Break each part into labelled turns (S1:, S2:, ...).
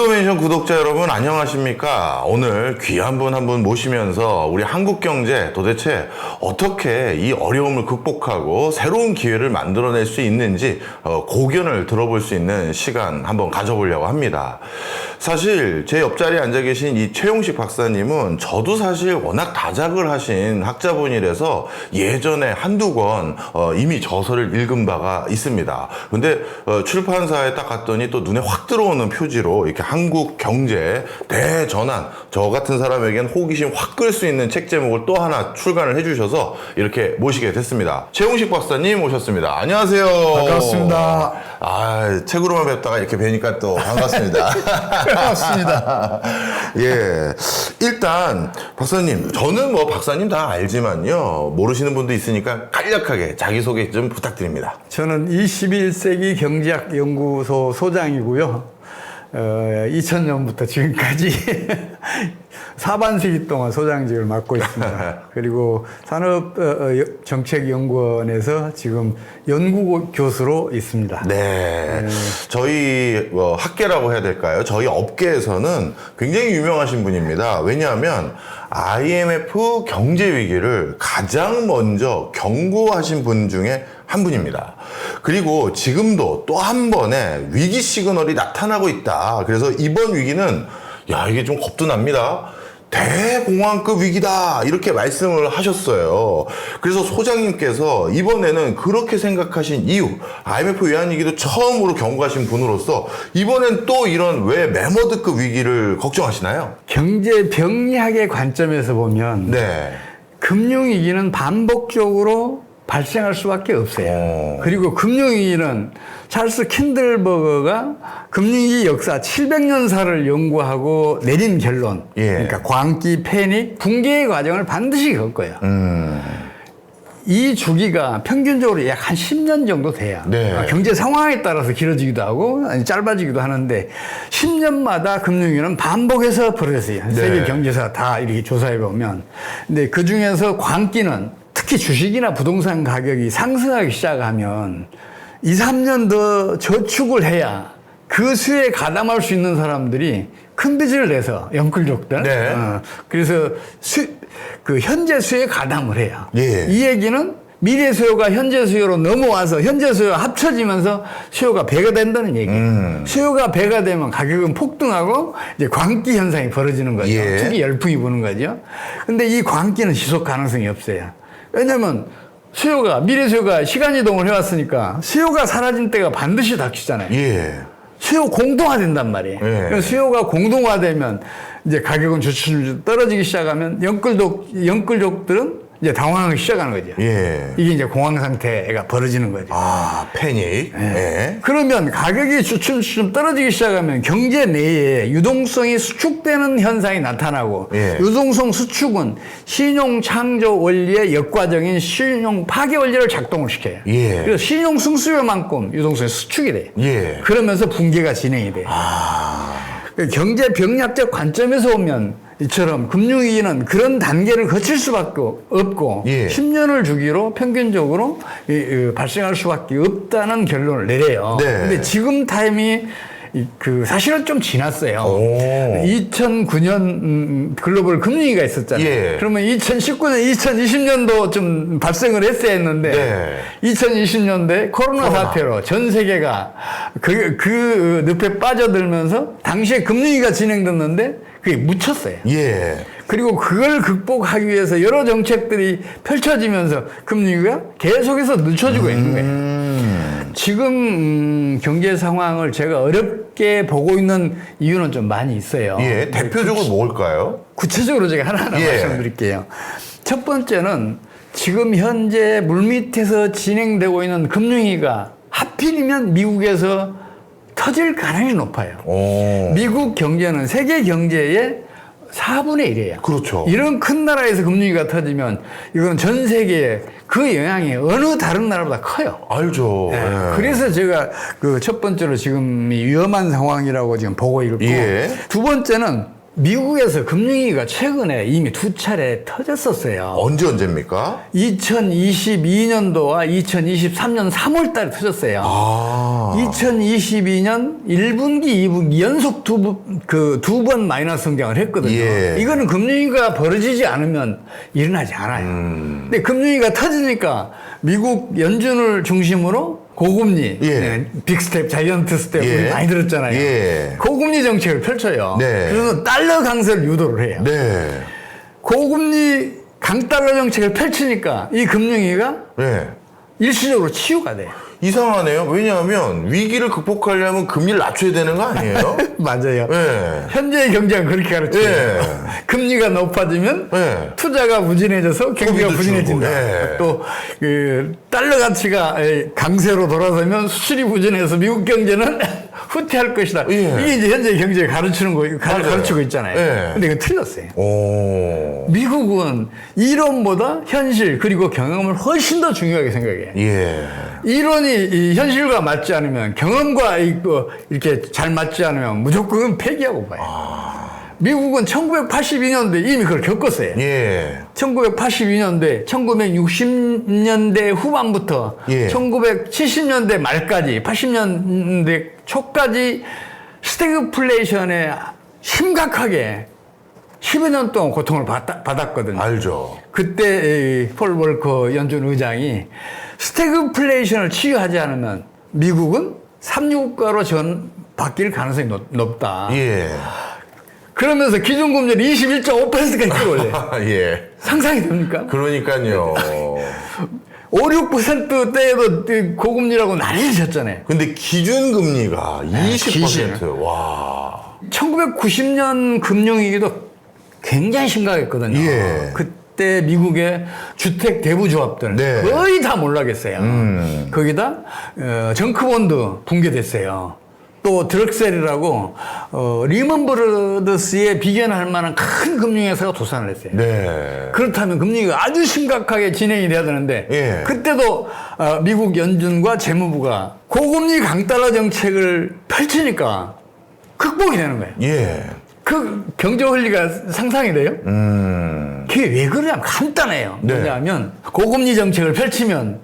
S1: 월드맨션 구독자 여러분 안녕하십니까? 오늘 귀한 분 한 분 모시면서 우리 한국 경제 도대체 어떻게 이 어려움을 극복하고 새로운 기회를 만들어낼 수 있는지 고견을 들어볼 수 있는 시간 한번 가져보려고 합니다. 사실 제 옆자리에 앉아 계신 이 최용식 박사님은 저도 사실 워낙 다작을 하신 학자분이라서 예전에 한두 권 이미 저서를 읽은 바가 있습니다. 근데 출판사에 딱 갔더니 또 눈에 확 들어오는 표지로 이렇게 한국 경제 대전환, 저 같은 사람에겐 호기심 확 끌 수 있는 책 제목을 또 하나 출간을 해주셔서 이렇게 모시게 됐습니다. 최용식 박사님 오셨습니다. 안녕하세요.
S2: 반갑습니다.
S1: 책으로만 뵙다가 이렇게 뵈니까 또 반갑습니다.
S2: 반갑습니다.
S1: 예. 일단 박사님, 저는 뭐 박사님 다 알지만요. 모르시는 분도 있으니까 간략하게 자기소개 좀 부탁드립니다.
S2: 저는 21세기 경제학 연구소 소장이고요. 2000년부터 지금까지 사반세기 동안 소장직을 맡고 있습니다. 그리고 산업정책연구원에서 지금 연구교수로 있습니다.
S1: 네. 저희 학계라고 해야 될까요? 저희 업계에서는 굉장히 유명하신 분입니다. 왜냐하면 IMF 경제 위기를 가장 먼저 경고하신 분 중에 한 분입니다. 그리고 지금도 또 한 번의 위기 시그널이 나타나고 있다. 그래서 이번 위기는 이게 좀 겁도 납니다. 대공황급 위기다 이렇게 말씀을 하셨어요. 그래서 소장님께서 이번에는 그렇게 생각하신 이유, IMF 외환위기도 처음으로 경고하신 분으로서 이번엔 또 이런 왜 매머드급 위기를 걱정하시나요?
S2: 경제 병리학의 관점에서 보면
S1: 네.
S2: 금융위기는 반복적으로 발생할 수밖에 없어요. 그리고 금융위기는 찰스 킨들버거가 금융위기 역사 700년사를 연구하고 내린 결론, 그러니까 광기, 패닉, 붕괴의 과정을 반드시 겪어요. 이 주기가 평균적으로 약 한 10년 정도 돼요.
S1: 네.
S2: 경제 상황에 따라서 길어지기도 하고 짧아지기도 하는데 10년마다 금융위기는 반복해서 벌어졌어요.
S1: 네.
S2: 세계 경제사 다 이렇게 조사해 보면. 근데 그 중에서 광기는 특히 주식이나 부동산 가격이 상승하기 시작하면 2, 3년 더 저축을 해야 그 수에 가담할 수 있는 사람들이 큰 빚을 내서 영끌족들.
S1: 네.
S2: 그래서 그 현재 수에 가담을 해요.
S1: 예.
S2: 이 얘기는 미래 수요가 현재 수요로 넘어와서 현재 수요가 합쳐지면서 수요가 배가 된다는 얘기예요. 수요가 배가 되면 가격은 폭등하고 이제 광기 현상이 벌어지는 거죠.
S1: 예.
S2: 투기 열풍이 부는 거죠. 근데 이 광기는 지속 가능성이 없어요. 왜냐면 미래 수요가 시간 이동을 해왔으니까 수요가 사라진 때가 반드시 닥치잖아요.
S1: 예.
S2: 수요 공동화된단 말이에요.
S1: 예.
S2: 수요가 공동화되면 이제 가격은 주춤주춤 떨어지기 시작하면 영끌족들은 이제 당황하기 시작하는 거죠.
S1: 예.
S2: 이게 이제 공황 상태가 벌어지는 거죠.
S1: 패닉. 예.
S2: 그러면 가격이 주춤주춤 떨어지기 시작하면 경제 내에 유동성이 수축되는 현상이 나타나고
S1: 예.
S2: 유동성 수축은 신용 창조 원리의 역과적인 신용 파괴 원리를 작동을 시켜요.
S1: 예.
S2: 그래서 신용 승수요만큼 유동성이 수축이 돼요.
S1: 예.
S2: 그러면서 붕괴가 진행이 돼요. 경제 병리학적 관점에서 보면 이처럼 금융위기는 그런 단계를 거칠 수밖에 없고 10년을 주기로 평균적으로 발생할 수밖에 없다는 결론을 내려요.
S1: 네.
S2: 근데 지금 타임이 사실은 좀 지났어요. 2009년 글로벌 금융위기가 있었잖아요.
S1: 예.
S2: 그러면 2019년, 2020년도 좀 발생을 했어야 했는데 2020년도에 코로나 사태로 전 세계가 그 늪에 빠져들면서 당시에 금융위기가 진행됐는데 그게 묻혔어요.
S1: 예.
S2: 그리고 그걸 극복하기 위해서 여러 정책들이 펼쳐지면서 금융위기가 계속해서 늦춰지고 있는 거예요. 지금 경제 상황을 제가 어렵게 보고 있는 이유는 좀 많이 있어요.
S1: 예. 대표적으로 뭘까요?
S2: 구체적으로 제가 하나하나 말씀드릴게요. 첫 번째는 지금 현재 물밑에서 진행되고 있는 금융위기가 하필이면 미국에서 터질 가능성이 높아요. 미국 경제는 세계 경제의 4분의 1이에요.
S1: 그렇죠.
S2: 이런 큰 나라에서 금융위기가 터지면 이건 전 세계에 그 영향이 어느 다른 나라보다 커요.
S1: 알죠.
S2: 네.
S1: 예.
S2: 그래서 제가 첫 번째로 지금 위험한 상황이라고 지금 보고 있고 두 번째는 미국에서 금융위기가 최근에 이미 2차례 터졌었어요.
S1: 언제입니까?
S2: 2022년도와 2023년 3월 달에 터졌어요. 2022년 1분기, 2분기 연속 두 번 마이너스 성장을 했거든요.
S1: 예.
S2: 이거는 금융위기가 벌어지지 않으면 일어나지 않아요. 근데 금융위기가 터지니까 미국 연준을 중심으로 고금리,
S1: 예.
S2: 빅스텝, 자이언트 스텝
S1: 예.
S2: 우리 많이 들었잖아요.
S1: 예.
S2: 고금리 정책을 펼쳐요.
S1: 네.
S2: 그래서 달러 강세를 유도를 해요.
S1: 네.
S2: 고금리 강달러 정책을 펼치니까 이 금융위기가
S1: 네.
S2: 일시적으로 치유가 돼요.
S1: 이상하네요. 왜냐하면 위기를 극복하려면 금리를 낮춰야 되는 거 아니에요?
S2: 맞아요.
S1: 네.
S2: 현재의 경제가 그렇게 가르쳐요.
S1: 네.
S2: 금리가 높아지면
S1: 네.
S2: 투자가 부진해져서 경기가
S1: 소비도
S2: 부진해진다.
S1: 줄고, 네.
S2: 또 달러 가치가 강세로 돌아서면 수출이 부진해서 미국 경제는 후퇴할 것이다.
S1: 예.
S2: 이게 이제 현재 경제가 가르치는 거 가르치고 있잖아요.
S1: 예.
S2: 근데 이건 틀렸어요.
S1: 오.
S2: 미국은 이론보다 현실 그리고 경험을 훨씬 더 중요하게 생각해요.
S1: 예.
S2: 이론이 이 현실과 맞지 않으면 경험과 이렇게 잘 맞지 않으면 무조건 폐기하고 봐요. 미국은 1982년도에 이미 그걸 겪었어요.
S1: 예.
S2: 1982년도에 1960년대 후반부터
S1: 예.
S2: 1970년대 말까지 80년대 초까지 스태그플레이션에 심각하게 10여 년 동안 고통을 받았거든요.
S1: 알죠.
S2: 그때 폴 월커 연준 의장이 스태그플레이션을 치유하지 않으면 미국은 삼류국가로 바뀔 가능성이 높다.
S1: 예.
S2: 그러면서 기준금리를 21.5%까지 끌어올려요.
S1: 예.
S2: 상상이 됩니까?
S1: 그러니까요.
S2: 5, 6%대에도 고금리라고 난리를 쳤잖아요.
S1: 근데 기준금리가 20%.
S2: 기준.
S1: 와.
S2: 1990년 금융위기도 굉장히 심각했거든요.
S1: 예.
S2: 그때 미국의 주택 대부조합들
S1: 네.
S2: 거의 다 몰락했어요. 거기다 정크본드 붕괴됐어요. 또 드럭셀이라고 리먼 브러더스에 비견할 만한 큰 금융회사가 도산을 했어요.
S1: 네.
S2: 그렇다면 금리가 아주 심각하게 진행이 돼야 되는데
S1: 예.
S2: 그때도 미국 연준과 재무부가 고금리 강달러 정책을 펼치니까 극복이 되는 거예요.
S1: 예.
S2: 그 경제 원리가 상상이 돼요? 그게 왜 그러냐면 간단해요.
S1: 네.
S2: 뭐냐면 고금리 정책을 펼치면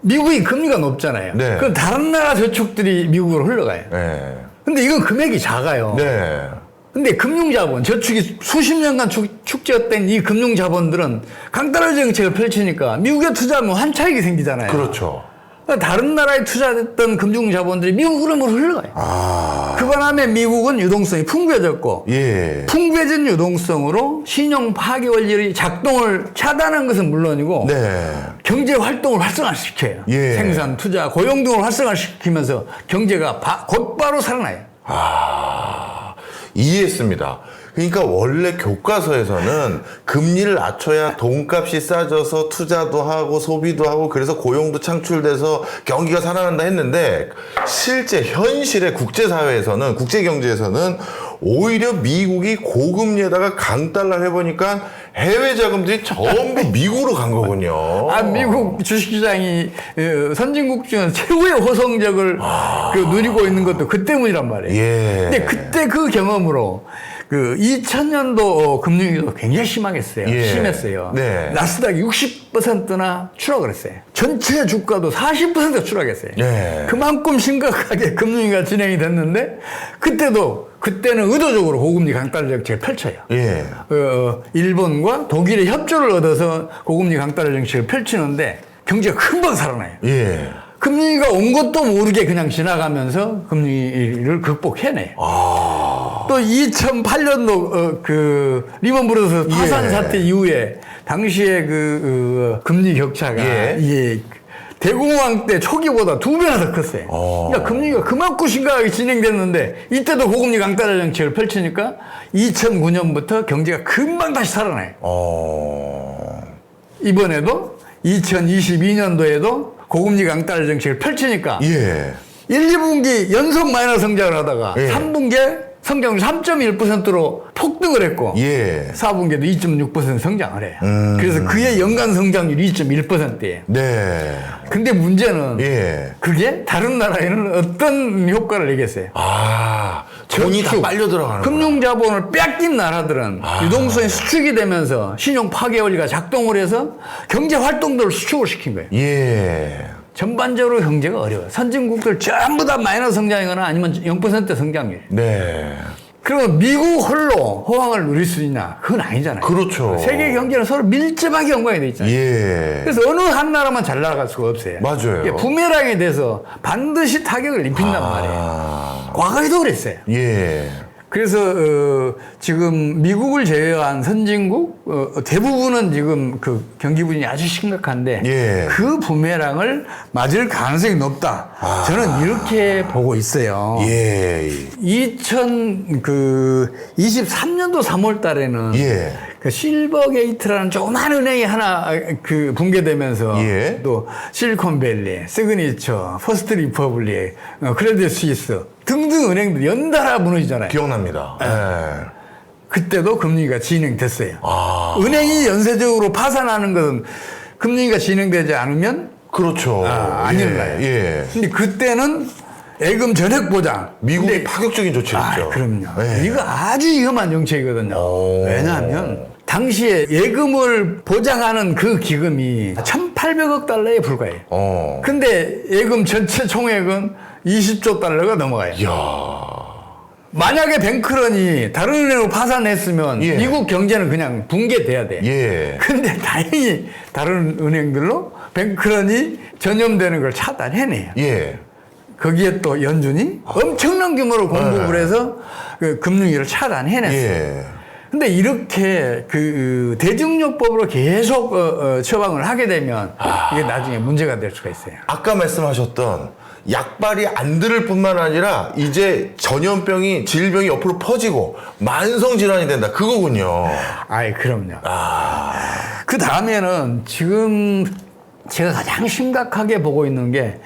S2: 미국이 금리가 높잖아요.
S1: 네.
S2: 그럼 다른 나라 저축들이 미국으로 흘러가요.
S1: 네.
S2: 근데 이건 금액이 작아요.
S1: 네.
S2: 근데 금융자본, 저축이 수십 년간 축적된 이 금융자본들은 강달러 정책을 펼치니까 미국에 투자하면 환차익이 생기잖아요.
S1: 그렇죠.
S2: 그러니까 다른 나라에 투자했던 금융자본들이 미국으로 흘러가요. 그 바람에 미국은 유동성이 풍부해졌고
S1: 예.
S2: 풍부해진 유동성으로 신용 파기 원리의 작동을 차단한 것은 물론이고
S1: 네.
S2: 경제 활동을 활성화시켜요.
S1: 예.
S2: 생산, 투자, 고용 등을 활성화시키면서 경제가 곧바로 살아나요.
S1: 이해했습니다. 그러니까 원래 교과서에서는 금리를 낮춰야 돈값이 싸져서 투자도 하고 소비도 하고 그래서 고용도 창출돼서 경기가 살아난다 했는데 실제 현실의 국제사회에서는 국제경제에서는 오히려 미국이 고금리에다가 강달러를 해보니까 해외 자금들이 전부 미국으로 간 거군요.
S2: 미국 주식시장이 선진국 중에서 최고의 호성적을 누리고 있는 것도 그 때문이란 말이에요.
S1: 예.
S2: 근데 그때 그 경험으로 2000년도 금융위기도 굉장히 심하겠어요.
S1: 예.
S2: 심했어요.
S1: 네.
S2: 나스닥이 60%나 추락을 했어요. 전체 주가도 40%가 추락했어요.
S1: 예.
S2: 그만큼 심각하게 금융위기가 진행이 됐는데 그때는 의도적으로 고금리 강달러 정책을 펼쳐요.
S1: 예.
S2: 일본과 독일의 협조를 얻어서 고금리 강달러 정책을 펼치는데 경제가 금방 살아나요.
S1: 예.
S2: 금리가 온 것도 모르게 그냥 지나가면서 금리를 극복해내요. 또 2008년도 리먼 브러더스 파산
S1: 예.
S2: 사태 이후에 당시에 금리 격차가
S1: 예.
S2: 대공황 때 초기보다 2배나 더 컸어요. 그러니까 금리가 그만큼 심각하게 진행됐는데 이때도 고금리 강달러 정책을 펼치니까 2009년부터 경제가 금방 다시 살아나요. 이번에도 2022년도에도 고금리 강달러 정책을 펼치니까
S1: 예.
S2: 1, 2분기 연속 마이너스 성장을 하다가
S1: 예.
S2: 3분기에 성장률 3.1%로 폭등을 했고
S1: 예.
S2: 4분기에도 2.6% 성장을 해요. 그래서 그의 연간 성장률이 2.1%예요.
S1: 네.
S2: 근데 문제는
S1: 예.
S2: 그게 다른 나라에는 어떤 효과를 내겠어요?
S1: 아, 돈이 다 빨려 들어가는 거야.
S2: 금융자본을 뺏긴 나라들은 유동성이 수축이 되면서 신용 파괴 원리가 작동을 해서 경제 활동들을 수축을 시킨 거예요.
S1: 예.
S2: 전반적으로 경제가 어려워요. 선진국들 전부 다 마이너스 성장이거나 아니면 0% 성장률.
S1: 네.
S2: 그러면 미국 홀로 호황을 누릴 수 있냐? 그건 아니잖아요.
S1: 그렇죠.
S2: 세계 경제는 서로 밀접하게 연관이 돼 있잖아요.
S1: 예.
S2: 그래서 어느 한 나라만 잘 나갈 수가 없어요.
S1: 맞아요.
S2: 이게 부메랑이 돼서 반드시 타격을 입힌단 말이에요. 과거에도 그랬어요.
S1: 예.
S2: 그래서 지금 미국을 제외한 선진국 대부분은 지금 그 경기 부진이 아주 심각한데
S1: 예.
S2: 그 부메랑을 맞을 가능성이 높다. 저는 이렇게 보고 있어요.
S1: 예.
S2: 2023년도 3월 달에는
S1: 예.
S2: 그 실버게이트라는 조그만 은행이 하나 그 붕괴되면서
S1: 예.
S2: 또 실리콘밸리, 시그니처, 퍼스트 리퍼블릭, 크레딧 스위스 등등 은행들 연달아 무너지잖아요.
S1: 기억납니다. 예.
S2: 그때도 금리가 진행됐어요. 은행이 연쇄적으로 파산하는 것은 금리가 진행되지 않으면
S1: 그렇죠.
S2: 안 일어나요.
S1: 예.
S2: 근데 그때는 예금 전액 보장.
S1: 미국이
S2: 근데
S1: 파격적인 조치를 했죠.
S2: 그럼요.
S1: 예.
S2: 이거 아주 위험한 정책이거든요.
S1: 오.
S2: 왜냐하면 당시에 예금을 보장하는 그 기금이 1,800억 달러에 불과해요. 근데 예금 전체 총액은 20조 달러가 넘어가요.
S1: 이야.
S2: 만약에 뱅크런이 다른 은행으로 파산했으면
S1: 예.
S2: 미국 경제는 그냥 붕괴돼야 돼.
S1: 예.
S2: 근데 다행히 다른 은행들로 뱅크런이 전염되는 걸 차단해내요.
S1: 예.
S2: 거기에 또 연준이 엄청난 규모로 공급을 해서 그 금융위기를 차단해냈어요.
S1: 예.
S2: 근데 이렇게 그 대증요법으로 계속 처방을 하게 되면 이게 나중에 문제가 될 수가 있어요.
S1: 아까 말씀하셨던 약발이 안 들을 뿐만 아니라 이제 전염병이 질병이 옆으로 퍼지고 만성 질환이 된다. 그거군요.
S2: 아이, 그럼요. 그 다음에는 지금 제가 가장 심각하게 보고 있는 게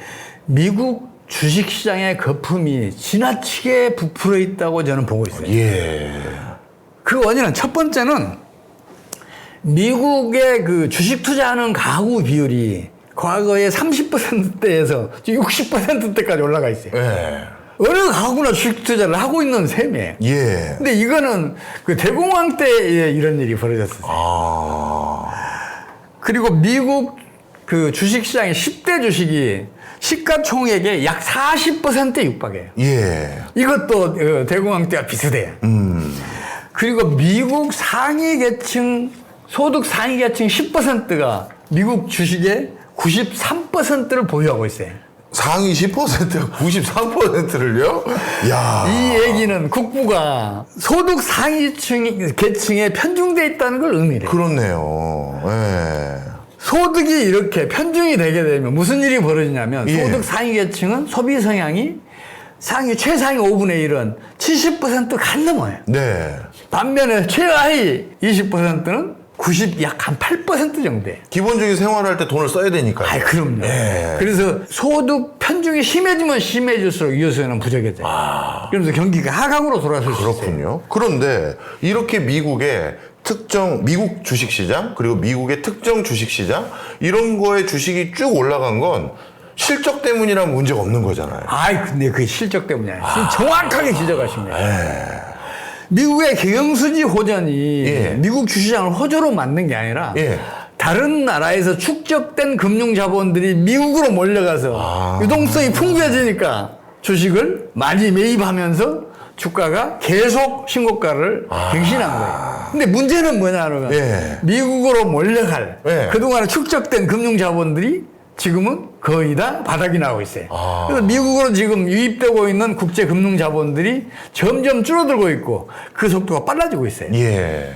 S2: 미국 주식시장의 거품이 지나치게 부풀어 있다고 저는 보고 있어요.
S1: 예.
S2: 그 원인은 첫 번째는 미국의 그 주식 투자하는 가구 비율이 과거에 30%대에서 60%대까지 올라가 있어요.
S1: 예.
S2: 어느 가구나 주식 투자를 하고 있는 셈이에요.
S1: 예.
S2: 근데 이거는 그 대공황 때에 이런 일이 벌어졌어요. 그리고 미국 그 주식시장의 10대 주식이 시가총액의 약 40%에 육박해요.
S1: 예.
S2: 이것도 대공황 때와 비슷해요. 그리고 미국 상위 계층, 소득 상위 계층 10%가 미국 주식의 93%를 보유하고 있어요.
S1: 상위 10%가 93%를요? 야.
S2: 이 얘기는 국부가 소득 상위층 계층에 편중돼 있다는 걸 의미해요.
S1: 그렇네요. 예.
S2: 소득이 이렇게 편중이 되게 되면 무슨 일이 벌어지냐면
S1: 예.
S2: 소득 상위 계층은 소비 성향이 최상위 5분의 1은 70% 간 넘어요.
S1: 네.
S2: 반면에 최하위 20%는 약 한 8% 정도 돼요.
S1: 기본적인 생활할 때 돈을 써야 되니까요.
S2: 아이, 그럼요.
S1: 예.
S2: 그래서 소득 편중이 심해지면 심해질수록 유효수요는 부족해져요. 그러면서 경기가 하강으로 돌아설 수 있어요.
S1: 그렇군요. 그런데 이렇게 미국의 특정 미국 주식시장 그리고 미국의 특정 주식시장 이런 거에 주식이 쭉 올라간 건 실적 때문이라면 문제가 없는 거잖아요.
S2: 근데 그게 실적 때문이야. 정확하게 지적하십니다. 미국의 경영수지 호전이
S1: 예.
S2: 미국 주시장을 호조로 만든 게 아니라
S1: 예.
S2: 다른 나라에서 축적된 금융자본들이 미국으로 몰려가서 유동성이 풍부해지니까 주식을 많이 매입하면서 주가가 계속 신고가를 갱신한 거예요. 근데 문제는 뭐냐면
S1: 예.
S2: 미국으로 몰려갈
S1: 예.
S2: 그동안에 축적된 금융자본들이 지금은 거의 다 바닥이 나고 있어요. 그래서 미국으로 지금 유입되고 있는 국제 금융자본들이 점점 줄어들고 있고 그 속도가 빨라지고 있어요.
S1: 예.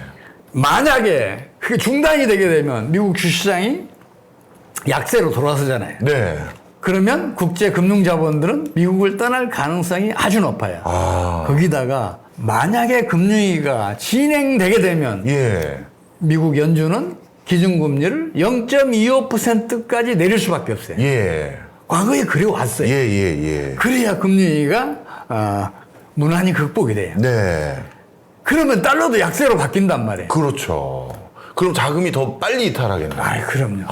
S2: 만약에 그게 중단이 되게 되면 미국 주시장이 약세로 돌아서잖아요.
S1: 네.
S2: 그러면 국제 금융자본들은 미국을 떠날 가능성이 아주 높아요. 거기다가 만약에 금융위기가 진행되게 되면
S1: 예.
S2: 미국 연준은 기준금리를 0.25%까지 내릴 수밖에 없어요.
S1: 예.
S2: 과거에 그래 왔어요.
S1: 예.
S2: 그래야 금융위기가 무난히 극복이 돼요.
S1: 네.
S2: 그러면 달러도 약세로 바뀐단 말이에요.
S1: 그렇죠. 그럼 자금이 더 빨리 이탈하겠네요.
S2: 아이, 그럼요.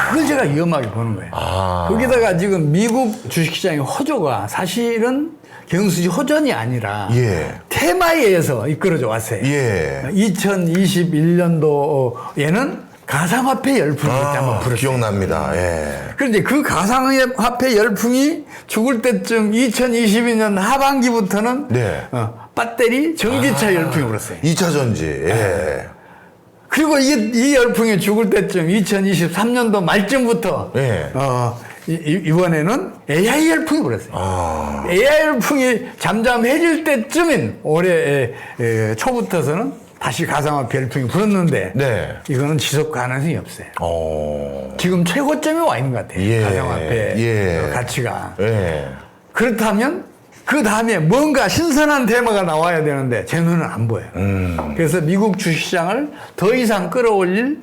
S2: 그걸 제가 위험하게 보는 거예요. 거기다가 지금 미국 주식시장의 호조가 사실은 경수지 호전이 아니라
S1: 예.
S2: 테마에 의해서 이끌어져 왔어요.
S1: 예.
S2: 2021년도에는 가상화폐 열풍이 그때 한번 불었어요.
S1: 기억납니다. 예.
S2: 그런데 그 가상화폐 열풍이 죽을 때쯤 2022년 하반기부터는
S1: 네.
S2: 배터리 전기차 열풍이 불었어요.
S1: 2차 전지. 예.
S2: 그리고 이 열풍이 죽을 때쯤 2023년도 말쯤부터
S1: 예.
S2: 이번에는 AI 열풍이 불었어요. AI 열풍이 잠잠해질 때쯤인 올해 초부터서는 다시 가상화폐 열풍이 불었는데
S1: 네.
S2: 이거는 지속 가능성이 없어요.
S1: 어.
S2: 지금 최고점에 와 있는 것 같아요.
S1: 예.
S2: 가상화폐
S1: 예.
S2: 가치가.
S1: 예.
S2: 그렇다면 그 다음에 뭔가 신선한 테마가 나와야 되는데 제 눈은 안 보여요. 그래서 미국 주식시장을 더 이상 끌어올릴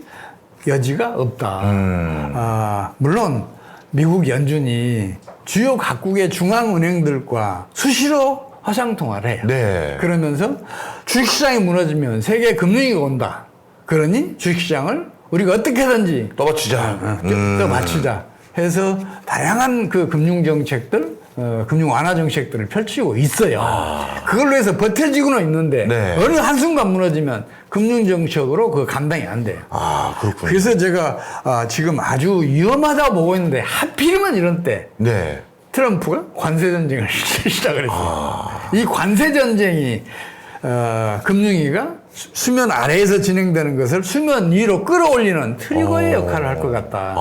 S2: 여지가 없다. 물론 미국 연준이 주요 각국의 중앙은행들과 수시로 화상통화를 해요.
S1: 네.
S2: 그러면서 주식시장이 무너지면 세계 금융위기가 온다. 그러니 주식시장을 우리가 어떻게든지
S1: 떠받치자.
S2: 또 맞추자 해서 다양한 그 금융정책들 금융 완화 정책들을 펼치고 있어요. 그걸로 해서 버텨지고는 있는데
S1: 네.
S2: 어느 한순간 무너지면 금융 정책으로 그 감당이 안 돼요.
S1: 그렇군요.
S2: 그래서 제가 지금 아주 위험하다고 보고 있는데 하필이면 이런 때
S1: 네.
S2: 트럼프가 관세 전쟁을 시작을 했어요. 이 관세 전쟁이 금융위가 수면 아래에서 진행되는 것을 수면 위로 끌어올리는 트리거의 역할을 할 것 같다.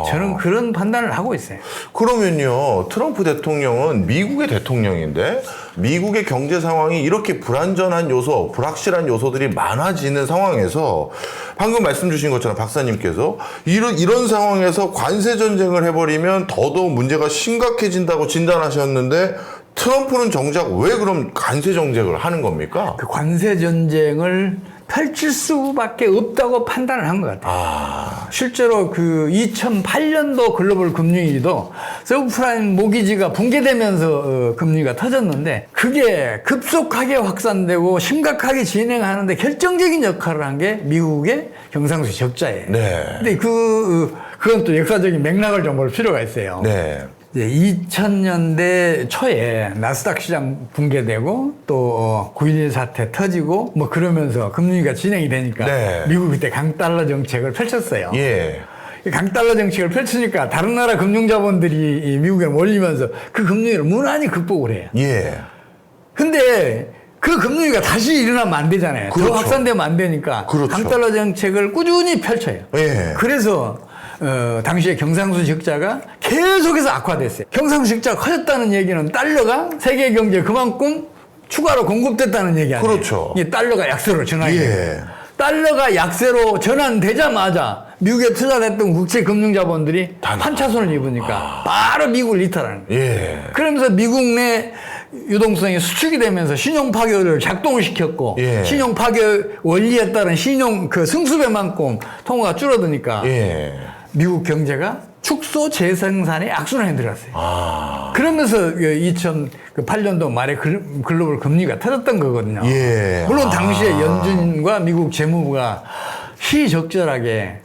S2: 저는 그런 판단을 하고 있어요.
S1: 그러면요, 트럼프 대통령은 미국의 대통령인데 미국의 경제 상황이 이렇게 불안전한 요소, 불확실한 요소들이 많아지는 상황에서 방금 말씀 주신 것처럼 박사님께서 이런 상황에서 관세 전쟁을 해버리면 더더욱 문제가 심각해진다고 진단하셨는데 트럼프는 정작 왜 그럼 관세 정책을 하는 겁니까?
S2: 그 관세 전쟁을 펼칠 수밖에 없다고 판단을 한 것 같아요. 실제로 그 2008년도 글로벌 금융위기도 서브프라임 모기지가 붕괴되면서 금융위기가 터졌는데 그게 급속하게 확산되고 심각하게 진행하는데 결정적인 역할을 한 게 미국의 경상수지 적자예요.
S1: 네.
S2: 근데 그건 또 역사적인 맥락을 좀 볼 필요가 있어요.
S1: 네.
S2: 2000년대 초에 나스닥 시장 붕괴되고 또 9.11 사태 터지고 뭐 그러면서 금융위기가 진행이 되니까
S1: 네.
S2: 미국이 그때 강달러 정책을 펼쳤어요.
S1: 예.
S2: 강달러 정책을 펼치니까 다른 나라 금융자본들이 미국에 몰리면서 그 금융위기를 무난히 극복을 해요.
S1: 예.
S2: 근데 그 금융위기가 다시 일어나면 안 되잖아요.
S1: 그렇죠.
S2: 더 확산되면 안 되니까
S1: 그렇죠.
S2: 강달러 정책을 꾸준히 펼쳐요.
S1: 예.
S2: 그래서 당시에 경상수지 적자가 계속해서 악화됐어요. 경상수지 적자가 커졌다는 얘기는 달러가 세계 경제에 그만큼 추가로 공급됐다는 얘기 아니에요.
S1: 그렇죠.
S2: 이 달러가 약세로 전환이 돼요.
S1: 예.
S2: 달러가 약세로 전환되자마자 미국에 투자됐던 국제 금융자본들이 판차손을 입으니까 바로 미국을 이탈하는 거예요.
S1: 예.
S2: 그러면서 미국 내 유동성이 수축이 되면서 신용 파괴를 작동을 시켰고
S1: 예.
S2: 신용 파괴 원리에 따른 신용 그 승수배만큼 통화가 줄어드니까
S1: 예.
S2: 미국 경제가 축소 재생산에 악순환에 들어갔어요. 그러면서 2008년도 말에 글로벌 금리가 터졌던 거거든요.
S1: 예.
S2: 물론 당시에 연준과 미국 재무부가 시적절하게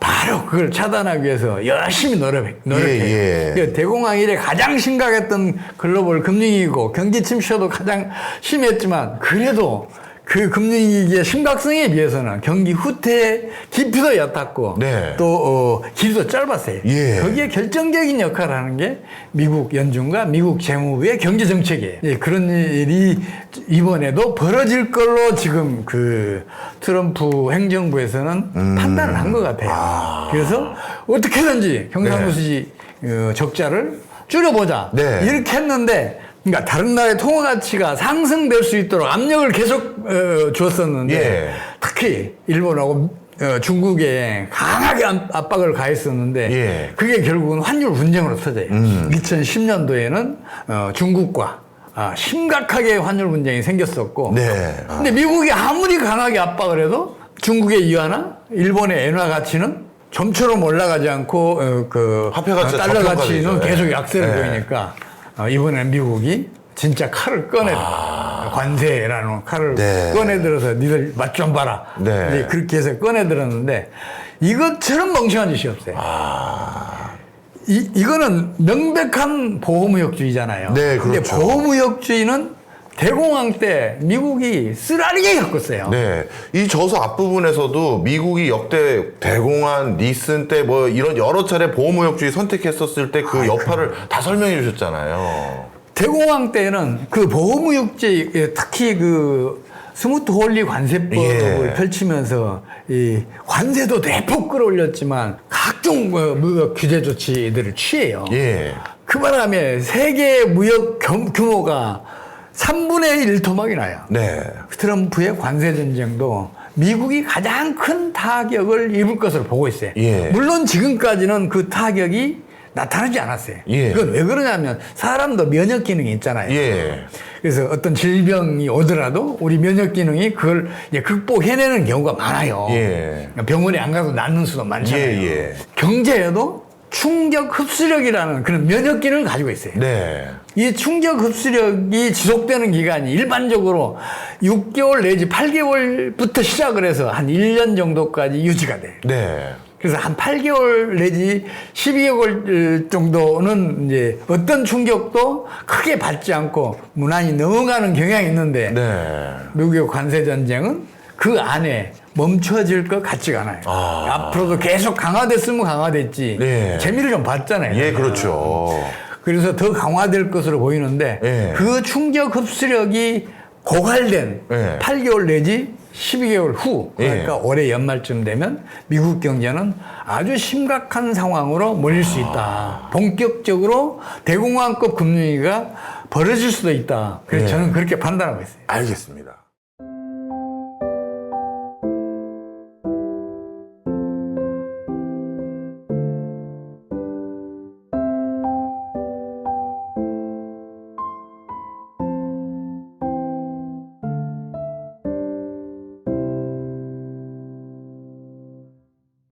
S2: 바로 그걸 차단하기 위해서 열심히 노력해요.
S1: 예.
S2: 그러니까 대공황 이래 가장 심각했던 글로벌 금융위기고 경기 침체도 가장 심했지만 그래도 그 금융위기의 심각성에 비해서는 경기 후퇴의 깊이도 얕았고
S1: 네.
S2: 또 길이도 짧았어요.
S1: 예.
S2: 거기에 결정적인 역할을 하는 게 미국 연준과 미국 재무부의 경제 정책이에요. 예, 그런 일이 이번에도 벌어질 걸로 지금 그 트럼프 행정부에서는 판단을 한 것 같아요. 그래서 어떻게든지 경상수지 적자를 줄여보자.
S1: 네.
S2: 이렇게 했는데 그러니까 다른 나라의 통화 가치가 상승될 수 있도록 압력을 계속 줬었는데
S1: 예.
S2: 특히 일본하고 중국에 강하게 압박을 가했었는데
S1: 예.
S2: 그게 결국은 환율 분쟁으로 터져요. 2010년도에는 중국과 심각하게 환율 분쟁이 생겼었고
S1: 네.
S2: 근데 미국이 아무리 강하게 압박을 해도 중국의 위안화, 일본의 엔화 가치는 좀처럼 올라가지 않고
S1: 화폐 가치가
S2: 달러 가치는
S1: 저평가되죠.
S2: 계속 약세를
S1: 네.
S2: 보이니까 이번엔 미국이 진짜 칼을 꺼내들어. 관세라는 칼을
S1: 네.
S2: 꺼내들어서 니들 맛 좀 봐라.
S1: 네.
S2: 이제 그렇게 해서 꺼내들었는데 이것처럼 멍청한 짓이 없어요. 이거는 명백한 보호무역주의잖아요.
S1: 네,
S2: 근데
S1: 그렇죠.
S2: 보호무역주의는 대공황 때 미국이 쓰라리게 겪었어요.
S1: 네. 이 저서 앞부분에서도 미국이 역대 대공황, 니슨 때 뭐 이런 여러 차례 보호무역주의 선택했었을 때 그 여파를 다 설명해 주셨잖아요.
S2: 대공황 때는 그 보호무역주의, 특히 그 스무트 홀리 관세법을
S1: 예.
S2: 펼치면서 이 관세도 대폭 끌어올렸지만 각종 무역 규제 조치들을 취해요.
S1: 예.
S2: 그 바람에 세계 무역 규모가 3분의 1 토막이 나요.
S1: 네.
S2: 트럼프의 관세 전쟁도 미국이 가장 큰 타격을 입을 것으로 보고 있어요.
S1: 예.
S2: 물론 지금까지는 그 타격이 나타나지 않았어요.
S1: 예.
S2: 그건 왜 그러냐면 사람도 면역 기능이 있잖아요.
S1: 예.
S2: 그래서 어떤 질병이 오더라도 우리 면역 기능이 그걸 이제 극복해내는 경우가 많아요.
S1: 예.
S2: 병원에 안 가도 낫는 수도 많잖아요.
S1: 예, 예.
S2: 경제에도 충격 흡수력이라는 그런 면역 기능을 가지고 있어요.
S1: 네.
S2: 이 충격 흡수력이 지속되는 기간이 일반적으로 6개월 내지 8개월부터 시작을 해서 한 1년 정도까지 유지가 돼요.
S1: 네.
S2: 그래서 한 8개월 내지 12개월 정도는 이제 어떤 충격도 크게 받지 않고 무난히 넘어가는 경향이 있는데
S1: 네.
S2: 미국의 관세 전쟁은 그 안에 멈춰질 것 같지가 않아요. 앞으로도 계속 강화됐으면 강화됐지.
S1: 네.
S2: 재미를 좀 봤잖아요.
S1: 예, 그렇죠.
S2: 그래서 더 강화될 것으로 보이는데
S1: 예.
S2: 그 충격 흡수력이 고갈된
S1: 예.
S2: 8개월 내지 12개월 후 그러니까
S1: 예.
S2: 올해 연말쯤 되면 미국 경제는 아주 심각한 상황으로 몰릴 수 있다. 본격적으로 대공황급 금융위기가 벌어질 수도 있다. 그래서
S1: 예.
S2: 저는 그렇게 판단하고 있어요.
S1: 알겠습니다.